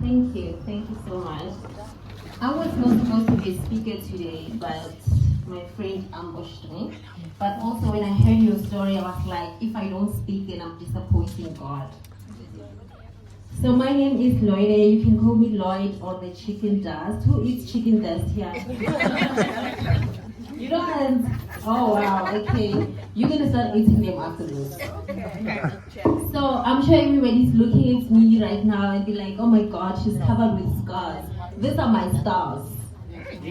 Thank you so much. I was not supposed to be a speaker today, but my friend ambushed me. But also when I heard your story, I was like, if I don't speak, then I'm disappointing God. So my name is Lloyd. You can call me Lloyd or the chicken dust. Who eats chicken dust here? You don't? Oh wow, okay. You're gonna start eating them after this. So I'm sure everybody's looking at me right now and be like, oh my God, she's covered with scars. These are my stars.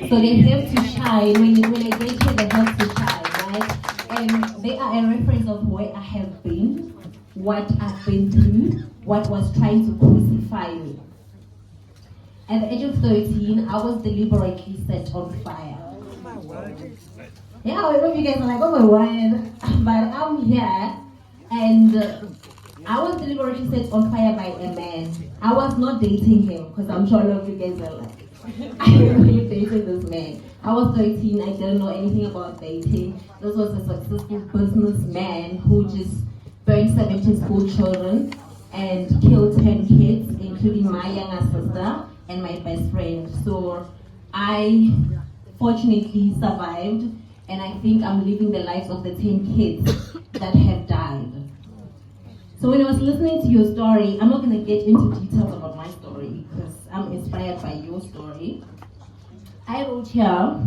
So they have to shine. When I get here, they have to shine, right? And they are a reference of where I have been, what I've been through, what was trying to crucify me. At the age of 13, I was deliberately set on fire. Yeah, I know you guys are like, oh my word, but I'm here, and I was deliberately set on fire by a man. I was not dating him, because I'm sure a lot of you guys are like, I really dated this man. I was 13, I didn't know anything about dating. This was a successful businessman who just burned 17 school children and killed 10 kids, including my younger sister and my best friend. So I fortunately survived, and I think I'm living the lives of the 10 kids that have died. So when I was listening to your story, I'm not going to get into details about my story because I'm inspired by your story. I wrote here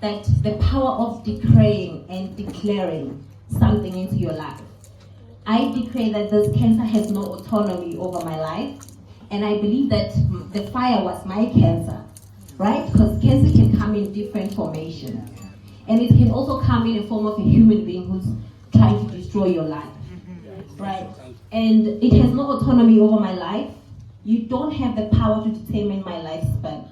that the power of decreeing and declaring something into your life. I declare that this cancer has no autonomy over my life, and I believe that the fire was my cancer, right? Because cancer can come in different formations, and it can also come in the form of a human being who's trying to destroy your life, right? And it has no autonomy over my life. You don't have the power to determine my lifespan,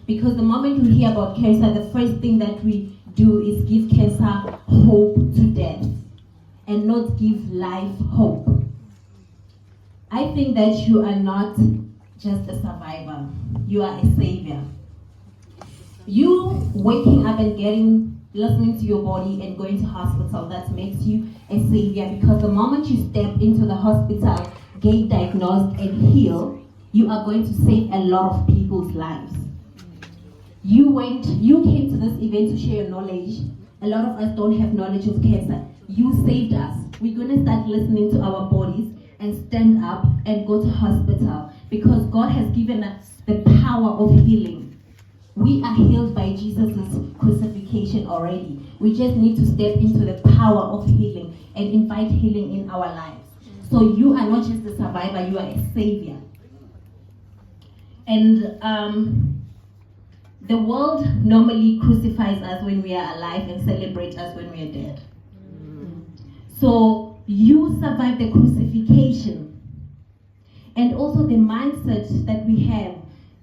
because the moment we hear about cancer, the first thing that we do is give cancer hope to death and not give life hope. I think that you are not just a survivor, you are a savior. You waking up and listening to your body and going to hospital, that makes you a savior, because the moment you step into the hospital, get diagnosed and heal, you are going to save a lot of people's lives. You came to this event to share your knowledge. A lot of us don't have knowledge of cancer. You saved us. We're going to start listening to our bodies and stand up and go to hospital, because God has given us the power of healing. We are healed by Jesus' crucifixion already. We just need to step into the power of healing and invite healing in our lives. So you are not just a survivor, you are a savior. And the world normally crucifies us when we are alive and celebrates us when we are dead. So you survive the crucifixion. And also the mindset that we have,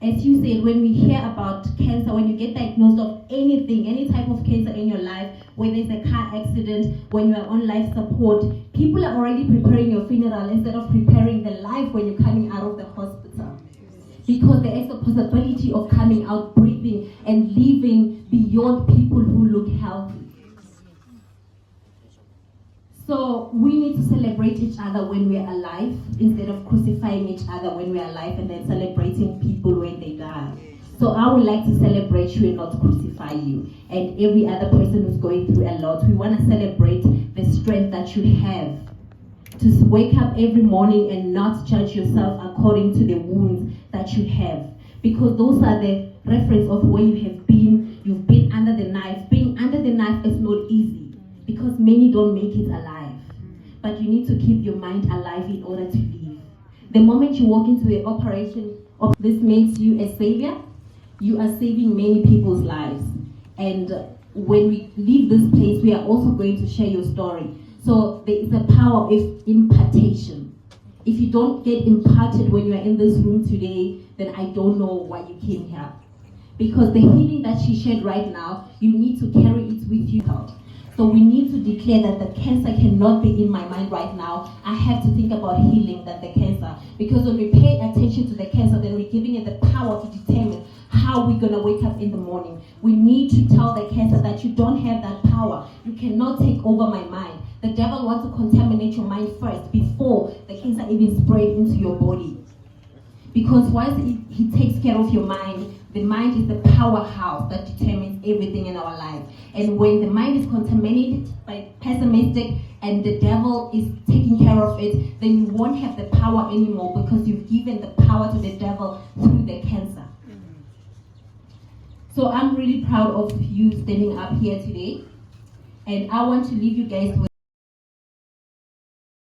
as you said, when we hear about cancer, when you get diagnosed of anything, any type of cancer in your life, whether it's a car accident, when you are on life support, people are already preparing your funeral instead of preparing the life when you're coming out of the hospital. Because there is a possibility of coming out, breathing, and living beyond people who look healthy. So we need to celebrate each other when we're alive, instead of crucifying each other when we're alive and then celebrating people when they die. So I would like to celebrate you and not crucify you. And every other person who's going through a lot, we want to celebrate the strength that you have to wake up every morning and not judge yourself according to the wounds that you have. Because those are the reference of where you have been. You've been under the knife. Being under the knife is not easy, because many don't make it alive. But you need to keep your mind alive in order to live. The moment you walk into an operation, this makes you a savior. You are saving many people's lives. And when we leave this place, we are also going to share your story. So there is a power of impartation. If you don't get imparted when you are in this room today, then I don't know why you came here. Because the healing that she shared right now, you need to carry it with you out. So we need to declare that the cancer cannot be in my mind right now. I have to think about healing than the cancer. Because when we pay attention to the cancer, then we're giving it the power to determine how we're going to wake up in the morning. We need to tell the cancer that you don't have that power. You cannot take over my mind. The devil wants to contaminate your mind first before the cancer even spread into your body. Because once he takes care of your mind, the mind is the powerhouse that determines everything in our life. And when the mind is contaminated by pessimistic and the devil is taking care of it, then you won't have the power anymore because you've given the power to the devil through the cancer. So I'm really proud of you standing up here today. And I want to leave you guys with